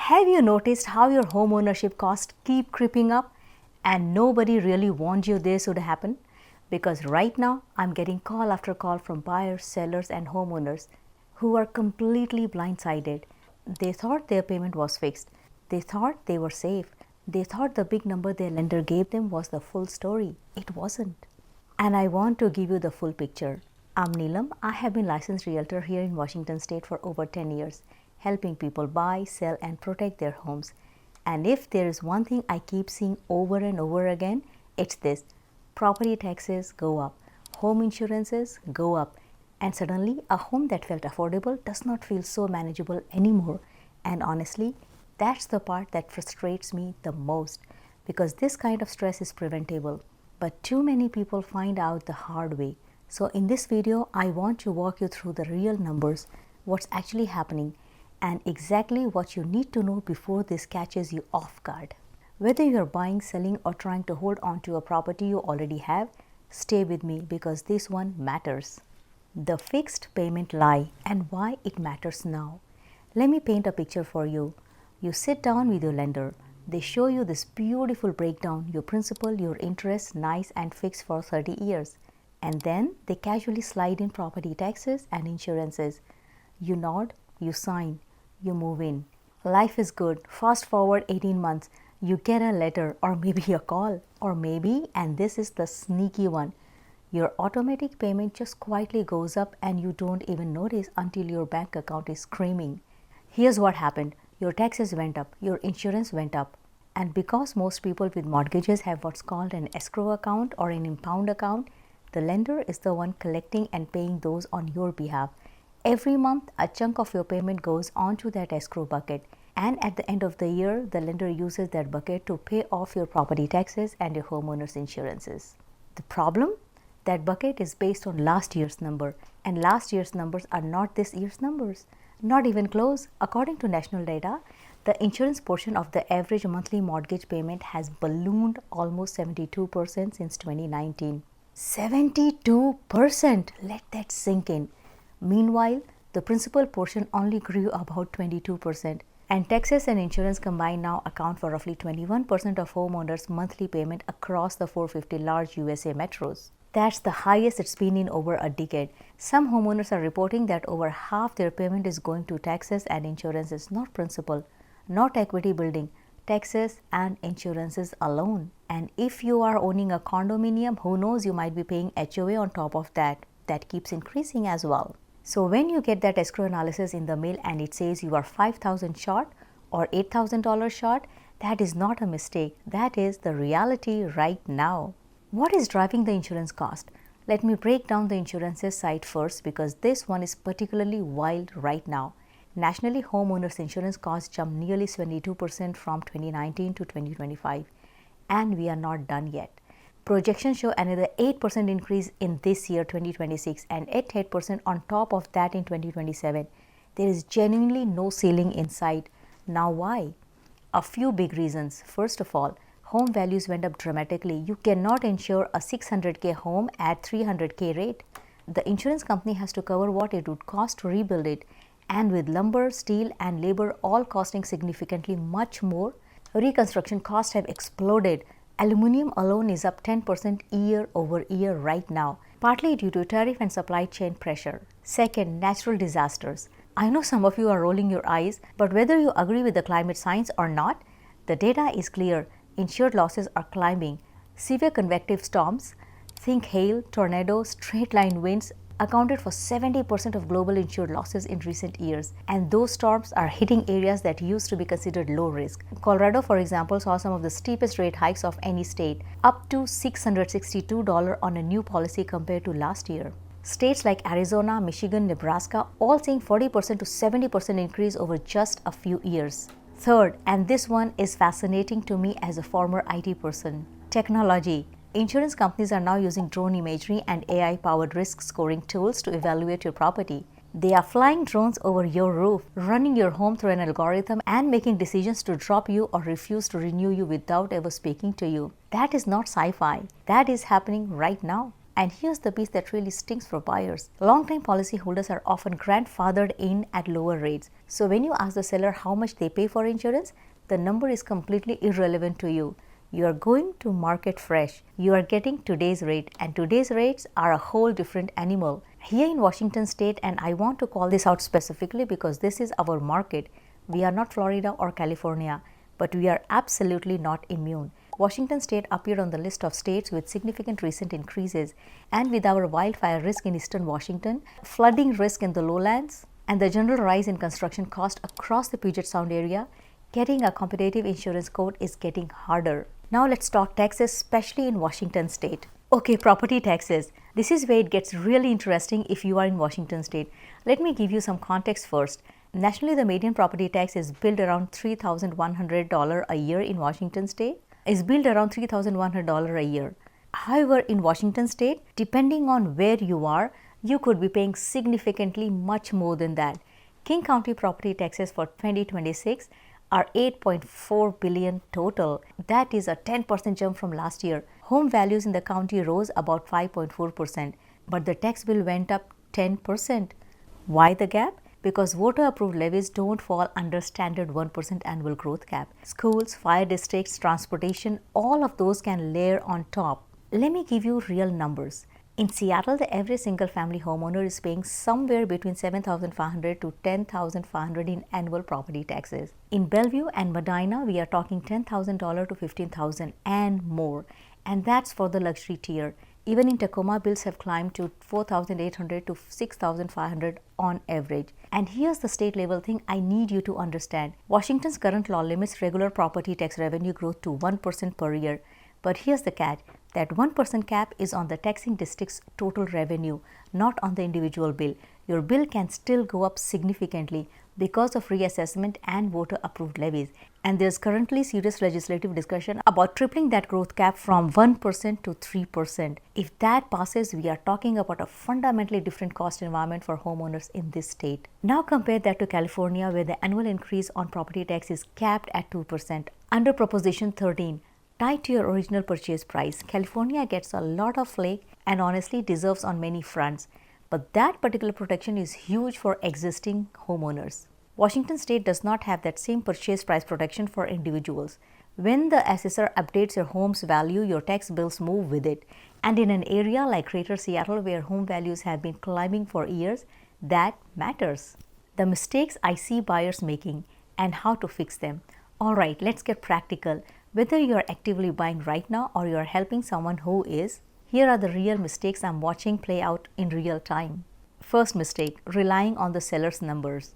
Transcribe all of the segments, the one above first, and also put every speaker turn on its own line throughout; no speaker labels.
Have you noticed how your homeownership costs keep creeping up and nobody really warned you this would happen? Because right now I'm getting call after call from buyers, sellers and homeowners who are completely blindsided. They thought their payment was fixed. They thought they were safe. They thought the big number their lender gave them was the full story. It wasn't. And I want to give you the full picture. I'm Neelam. I have been licensed realtor here in Washington State for over 10 years, helping people buy, sell and protect their homes. And if there is one thing I keep seeing over and over again, it's this. Property taxes go up, home insurances go up, and suddenly a home that felt affordable does not feel so manageable anymore. And honestly, that's the part that frustrates me the most, because this kind of stress is preventable. But too many people find out the hard way. So in this video, I want to walk you through the real numbers, what's actually happening, and exactly what you need to know before this catches you off guard. Whether you're buying, selling or trying to hold on to a property you already have, stay with me because this one matters. The fixed payment lie and why it matters now. Let me paint a picture for you. You sit down with your lender. They show you this beautiful breakdown, your principal, your interest, nice and fixed for 30 years. And then they casually slide in property taxes and insurances. You nod, you sign, you move in. Life is good. Fast forward 18 months, you get a letter or maybe a call, or maybe, and this is the sneaky one, your automatic payment just quietly goes up and you don't even notice until your bank account is screaming. Here's what happened. Your taxes went up, your insurance went up. And because most people with mortgages have what's called an escrow account or an impound account, the lender is the one collecting and paying those on your behalf. Every month, a chunk of your payment goes onto that escrow bucket. And at the end of the year, the lender uses that bucket to pay off your property taxes and your homeowner's insurances. The problem? That bucket is based on last year's number, and last year's numbers are not this year's numbers. Not even close. According to national data, the insurance portion of the average monthly mortgage payment has ballooned almost 72% since 2019. 72%! Let that sink in. Meanwhile, the principal portion only grew about 22%. And taxes and insurance combined now account for roughly 21% of homeowners' monthly payment across the 450 large USA metros. That's the highest it's been in over a decade. Some homeowners are reporting that over half their payment is going to taxes and insurances, not principal, not equity building, taxes and insurances alone. And if you are owning a condominium, who knows, you might be paying HOA on top of that. That keeps increasing as well. So when you get that escrow analysis in the mail and it says you are $5,000 short or $8,000 short, that is not a mistake. That is the reality right now. What is driving the insurance cost? Let me break down the insurances side first because this one is particularly wild right now. Nationally, homeowners insurance costs jumped nearly 72% from 2019 to 2025, and we are not done yet. Projections show another 8% increase in this year 2026 and 8% on top of that in 2027. There is genuinely no ceiling in sight. Now why? A few big reasons. First of all, home values went up dramatically. You cannot insure a $600K home at $300K rate. The insurance company has to cover what it would cost to rebuild it. And with lumber, steel and labor all costing significantly much more, reconstruction costs have exploded. Aluminum alone is up 10% year over year right now, partly due to tariff and supply chain pressure. Second, natural disasters. I know some of you are rolling your eyes, but whether you agree with the climate science or not, the data is clear. Insured losses are climbing. Severe convective storms, think hail, tornadoes, straight line winds, accounted for 70% of global insured losses in recent years, and those storms are hitting areas that used to be considered low risk. Colorado, for example, saw some of the steepest rate hikes of any state, up to $662 on a new policy compared to last year. States like Arizona, Michigan, Nebraska all seeing 40% to 70% increase over just a few years. Third, and this one is fascinating to me as a former IT person, technology. Insurance companies are now using drone imagery and AI-powered risk scoring tools to evaluate your property. They are flying drones over your roof, running your home through an algorithm and making decisions to drop you or refuse to renew you without ever speaking to you. That is not sci-fi. That is happening right now. And here's the piece that really stinks for buyers. Long-time policyholders are often grandfathered in at lower rates. So when you ask the seller how much they pay for insurance, the number is completely irrelevant to you. You are going to market fresh. You are getting today's rate, and today's rates are a whole different animal. Here in Washington state, and I want to call this out specifically because this is our market. We are not Florida or California, but we are absolutely not immune. Washington state appeared on the list of states with significant recent increases, and with our wildfire risk in eastern Washington, flooding risk in the lowlands, and the general rise in construction cost across the Puget Sound area, getting a competitive insurance quote is getting harder. Now let's talk taxes, especially in Washington state. Okay, property taxes. This is where it gets really interesting if you are in Washington state. Let me give you some context first. Nationally, the median property tax is billed around $3,100 a year in Washington state. $3,100 a year. However, in Washington state, depending on where you are, you could be paying significantly much more than that. King County property taxes for 2026 are $8.4 billion total. That is a 10% jump from last year. Home values in the county rose about 5.4%, but the tax bill went up 10%. Why the gap? Because voter-approved levies don't fall under standard 1% annual growth cap. Schools, fire districts, transportation, all of those can layer on top. Let me give you real numbers. In Seattle, the average single-family homeowner is paying somewhere between $7,500 to $10,500 in annual property taxes. In Bellevue and Medina, we are talking $10,000 to $15,000 and more. And that's for the luxury tier. Even in Tacoma, bills have climbed to $4,800 to $6,500 on average. And here's the state level thing I need you to understand. Washington's current law limits regular property tax revenue growth to 1% per year. But here's the catch. That 1% cap is on the taxing district's total revenue, not on the individual bill. Your bill can still go up significantly because of reassessment and voter-approved levies. And there's currently serious legislative discussion about tripling that growth cap from 1% to 3%. If that passes, we are talking about a fundamentally different cost environment for homeowners in this state. Now compare that to California, where the annual increase on property tax is capped at 2%. Under Proposition 13, tied to your original purchase price, California gets a lot of flake and honestly deserves on many fronts. But that particular protection is huge for existing homeowners. Washington state does not have that same purchase price protection for individuals. When the assessor updates your home's value, your tax bills move with it. And in an area like Greater Seattle, where home values have been climbing for years, that matters. The mistakes I see buyers making and how to fix them. All right, let's get practical. Whether you are actively buying right now or you are helping someone who is, here are the real mistakes I'm watching play out in real time. First mistake, relying on the seller's numbers.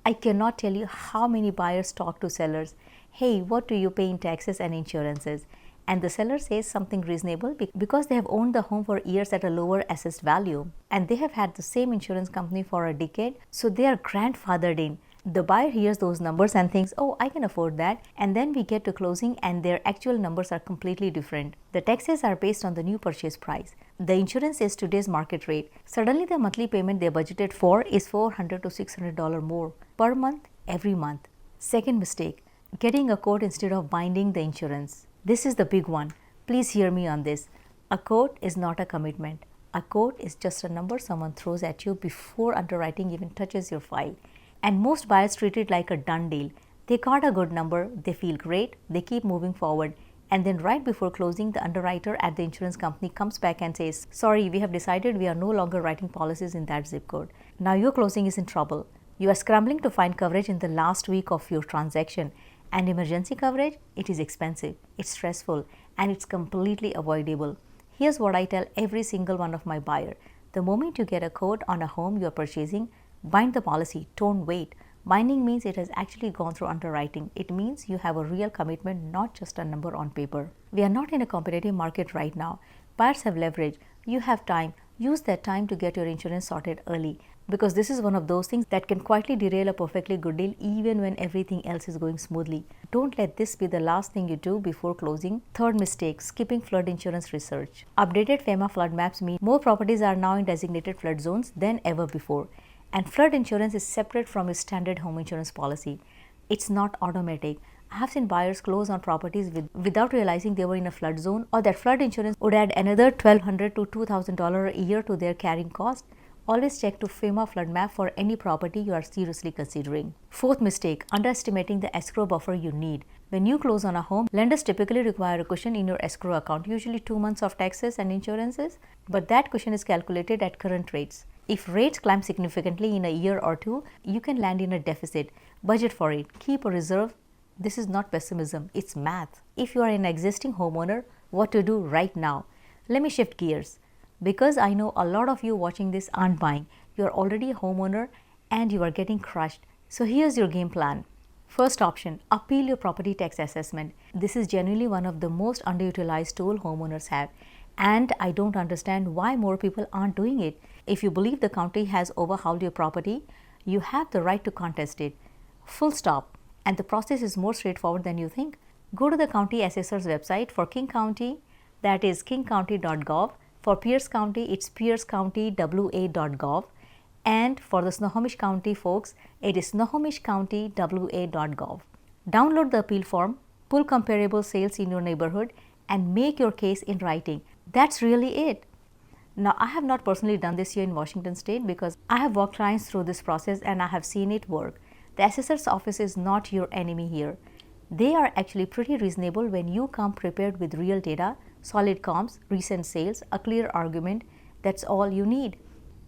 I cannot tell you how many buyers talk to sellers, hey, what do you pay in taxes and insurances? And the seller says something reasonable because they have owned the home for years at a lower assessed value. And they have had the same insurance company for a decade, so they are grandfathered in. The buyer hears those numbers and thinks, oh, I can afford that. And then we get to closing and their actual numbers are completely different. The taxes are based on the new purchase price. The insurance is today's market rate. Suddenly the monthly payment they budgeted for is $400 to $600 more per month, every month. Second mistake, getting a quote instead of binding the insurance. This is the big one. Please hear me on this. A quote is not a commitment. A quote is just a number someone throws at you before underwriting even touches your file. And most buyers treat it like a done deal. They got a good number, they feel great, they keep moving forward. And then right before closing, the underwriter at the insurance company comes back and says, sorry, we have decided we are no longer writing policies in that zip code. Now your closing is in trouble. You are scrambling to find coverage in the last week of your transaction. And emergency coverage, it is expensive, it's stressful, and it's completely avoidable. Here's what I tell every single one of my buyers. The moment you get a quote on a home you are purchasing, bind the policy, don't wait. Binding means it has actually gone through underwriting. It means you have a real commitment, not just a number on paper. We are not in a competitive market right now. Buyers have leverage. You have time. Use that time to get your insurance sorted early, because this is one of those things that can quietly derail a perfectly good deal even when everything else is going smoothly. Don't let this be the last thing you do before closing. Third mistake, skipping flood insurance research. Updated FEMA flood maps mean more properties are now in designated flood zones than ever before. And flood insurance is separate from your standard home insurance policy. It's not automatic. I have seen buyers close on properties without realizing they were in a flood zone, or that flood insurance would add another $1,200 to $2,000 a year to their carrying cost. Always check to FEMA flood map for any property you are seriously considering. Fourth mistake, underestimating the escrow buffer you need. When you close on a home, lenders typically require a cushion in your escrow account, usually 2 months of taxes and insurances, but that cushion is calculated at current rates. If rates climb significantly in a year or two, you can land in a deficit. Budget for it. Keep a reserve. This is not pessimism, it's math. If you are an existing homeowner, what to do right now? Let me shift gears. Because I know a lot of you watching this aren't buying. You are already a homeowner and you are getting crushed. So here's your game plan. First option, appeal your property tax assessment. This is genuinely one of the most underutilized tool homeowners have. And I don't understand why more people aren't doing it. If you believe the county has overhauled your property, you have the right to contest it. Full stop. And the process is more straightforward than you think. Go to the county assessor's website. For King County, that is kingcounty.gov. For Pierce County, it's piercecountywa.gov. And for the Snohomish County folks, it is snohomishcountywa.gov. Download the appeal form, pull comparable sales in your neighborhood, and make your case in writing. That's really it. Now, I have not personally done this here in Washington State because I have walked clients through this process and I have seen it work. The assessor's office is not your enemy here. They are actually pretty reasonable when you come prepared with real data, solid comps, recent sales, a clear argument. That's all you need.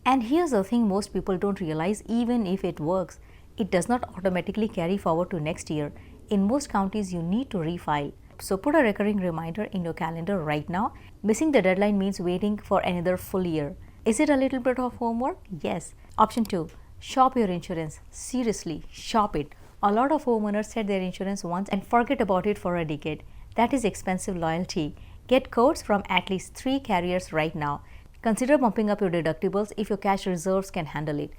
And here's the thing most people don't realize, even if it works, it does not automatically carry forward to next year. In most counties, you need to refile. So put a recurring reminder in your calendar right now. Missing the deadline means waiting for another full year. Is it a little bit of homework? Yes. Option 2, shop your insurance. Seriously, shop it. A lot of homeowners set their insurance once and forget about it for a decade. That is expensive loyalty. Get quotes from at least 3 carriers right now. Consider bumping up your deductibles if your cash reserves can handle it.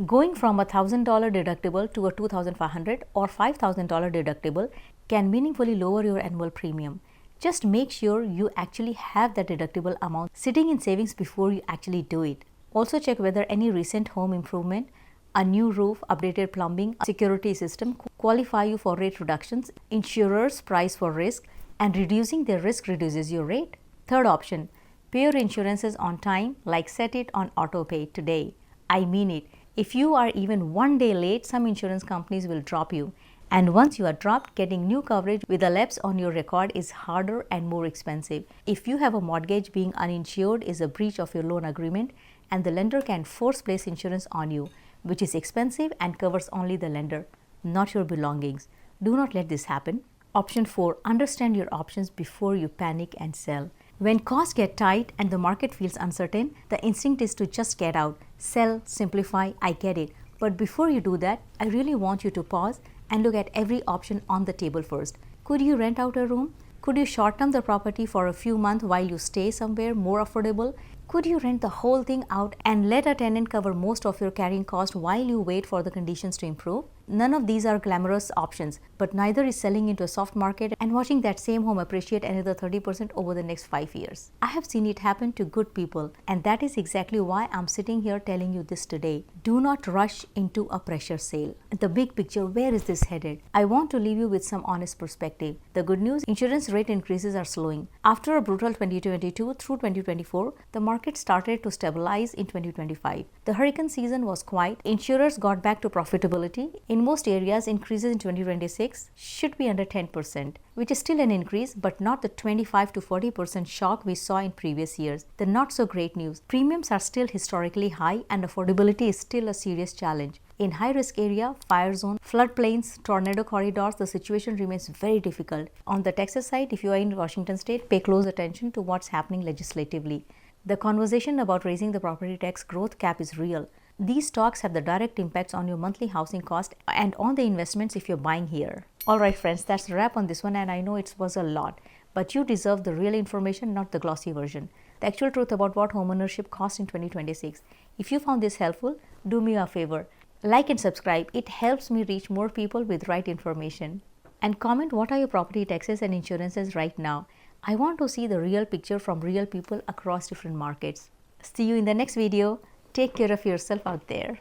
Going from a $1,000 deductible to a $2,500 or $5,000 deductible can meaningfully lower your annual premium. Just make sure you actually have that deductible amount sitting in savings before you actually do it. Also check whether any recent home improvement, a new roof, updated plumbing, security system qualify you for rate reductions. Insurers price for risk, and reducing their risk reduces your rate. Third option, pay your insurances on time, like set it on auto pay today. I mean it. If you are even 1 day late, some insurance companies will drop you. And once you are dropped, getting new coverage with a lapse on your record is harder and more expensive. If you have a mortgage, being uninsured is a breach of your loan agreement, and the lender can force place insurance on you, which is expensive and covers only the lender, not your belongings. Do not let this happen. Option 4, understand your options before you panic and sell. When costs get tight and the market feels uncertain, the instinct is to just get out, sell, simplify. I get it. But before you do that, I really want you to pause and look at every option on the table first. Could you rent out a room? Could you short-term the property for a few months while you stay somewhere more affordable? Could you rent the whole thing out and let a tenant cover most of your carrying cost while you wait for the conditions to improve? None of these are glamorous options, but neither is selling into a soft market and watching that same home appreciate another 30% over the next 5 years. I have seen it happen to good people, and that is exactly why I'm sitting here telling you this today. Do not rush into a pressure sale. The big picture, where is this headed? I want to leave you with some honest perspective. The good news, insurance rate increases are slowing. After a brutal 2022 through 2024, the market started to stabilize in 2025. The hurricane season was quiet. Insurers got back to profitability. In most areas, increases in 2026 should be under 10%, which is still an increase, but not the 25 to 40% shock we saw in previous years. The not so great news, premiums are still historically high and affordability is still a serious challenge. In high-risk area, fire zone, floodplains, tornado corridors, the situation remains very difficult. On the Texas side, if you are in Washington State, pay close attention to what's happening legislatively. The conversation about raising the property tax growth cap is real. These talks have the direct impacts on your monthly housing cost and on the investments if you're buying here. Alright friends, that's a wrap on this one, and I know it was a lot, but you deserve the real information, not the glossy version. The actual truth about what homeownership costs in 2026. If you found this helpful, do me a favor. Like and subscribe. It helps me reach more people with right information. And comment what are your property taxes and insurances right now. I want to see the real picture from real people across different markets. See you in the next video. Take care of yourself out there.